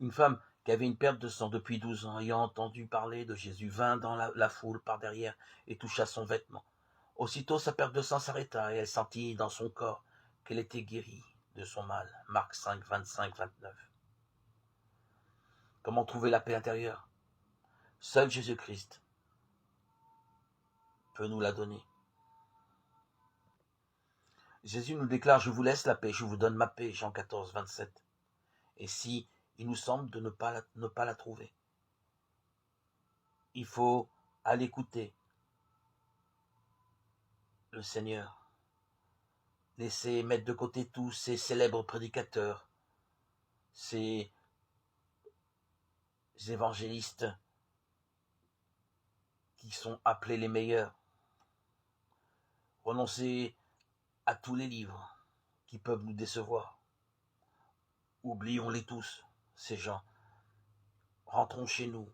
Une femme qui avait une perte de sang depuis 12 ans, ayant entendu parler de Jésus, vint dans la foule par derrière et toucha son vêtement. Aussitôt sa perte de sang s'arrêta et elle sentit dans son corps qu'elle était guérie de son mal. Marc 5, 25, 29. Comment trouver la paix intérieure? Seul Jésus-Christ peut nous la donner. Jésus nous déclare: je vous laisse la paix, je vous donne ma paix, Jean 14, 27. Et si il nous semble de ne pas la trouver, il faut aller écouter le Seigneur. Laisser mettre de côté tous ces célèbres prédicateurs, ces évangélistes qui sont appelés les meilleurs. Renoncer à tous les livres qui peuvent nous décevoir. Oublions-les tous, ces gens. Rentrons chez nous,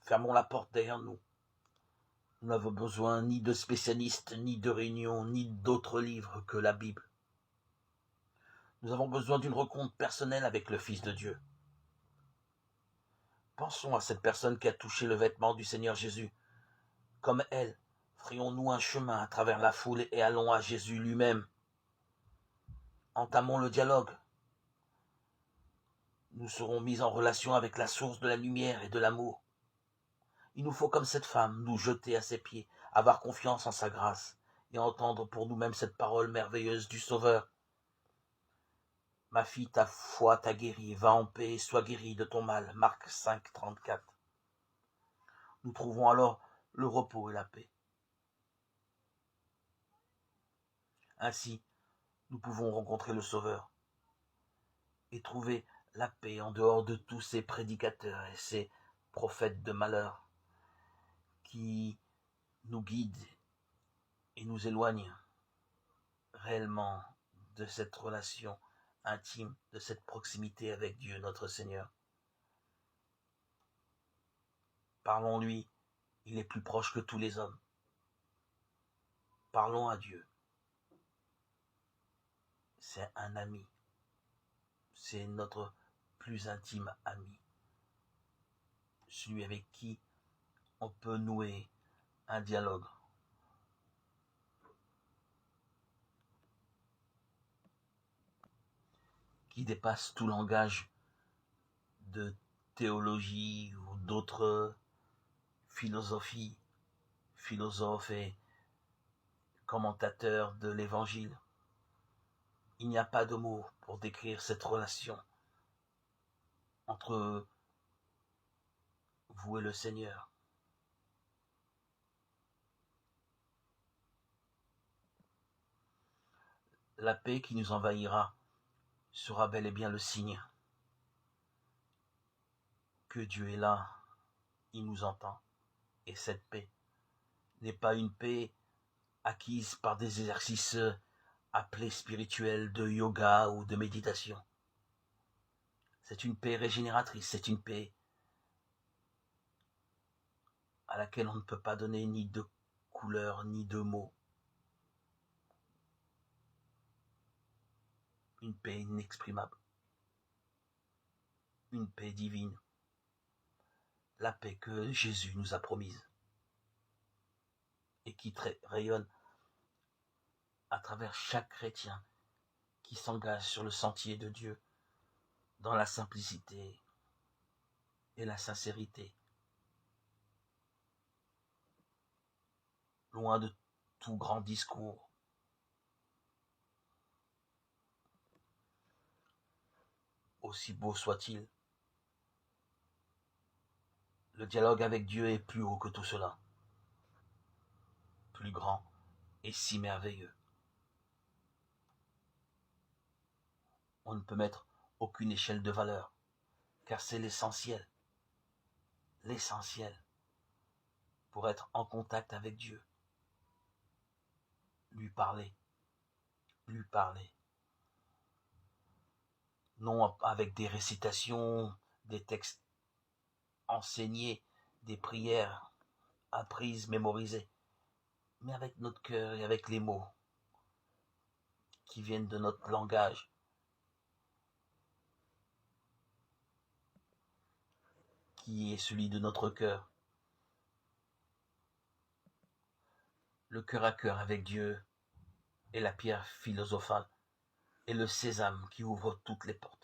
fermons la porte derrière nous. Nous n'avons besoin ni de spécialistes, ni de réunions, ni d'autres livres que la Bible. Nous avons besoin d'une rencontre personnelle avec le Fils de Dieu. Pensons à cette personne qui a touché le vêtement du Seigneur Jésus. Comme elle, frayons-nous un chemin à travers la foule et allons à Jésus lui-même. Entamons le dialogue. Nous serons mis en relation avec la source de la lumière et de l'amour. Il nous faut, comme cette femme, nous jeter à ses pieds, avoir confiance en sa grâce et entendre pour nous-mêmes cette parole merveilleuse du Sauveur. Ma fille, ta foi t'a guérie, va en paix et sois guérie de ton mal. Marc 5, 34. Nous trouvons alors le repos et la paix. Ainsi, nous pouvons rencontrer le Sauveur et trouver la paix en dehors de tous ces prédicateurs et ces prophètes de malheur qui nous guident et nous éloignent réellement de cette relation intime, de cette proximité avec Dieu notre Seigneur. Parlons-lui, il est plus proche que tous les hommes. Parlons à Dieu. C'est un ami. C'est notre plus intime ami. Celui avec qui on peut nouer un dialogue. Qui dépasse tout langage de théologie ou d'autres philosophes et commentateurs de l'Évangile. Il n'y a pas de mots pour décrire cette relation entre vous et le Seigneur. La paix qui nous envahira sera bel et bien le signe que Dieu est là, il nous entend. Et cette paix n'est pas une paix acquise par des exercices appelés spirituels de yoga ou de méditation. C'est une paix régénératrice, c'est une paix à laquelle on ne peut pas donner ni de couleur ni de mots. Une paix inexprimable. Une paix divine. La paix que Jésus nous a promise. Et qui rayonne à travers chaque chrétien qui s'engage sur le sentier de Dieu dans la simplicité et la sincérité. Loin de tout grand discours. Aussi beau soit-il, le dialogue avec Dieu est plus haut que tout cela. Plus grand et si merveilleux. On ne peut mettre aucune échelle de valeur, car c'est l'essentiel. L'essentiel pour être en contact avec Dieu. Lui parler. Lui parler. Non avec des récitations, des textes enseignés, des prières apprises, mémorisées, mais avec notre cœur et avec les mots qui viennent de notre langage. qui est celui de notre cœur. Le cœur à cœur avec Dieu est la pierre philosophale et le sésame qui ouvre toutes les portes.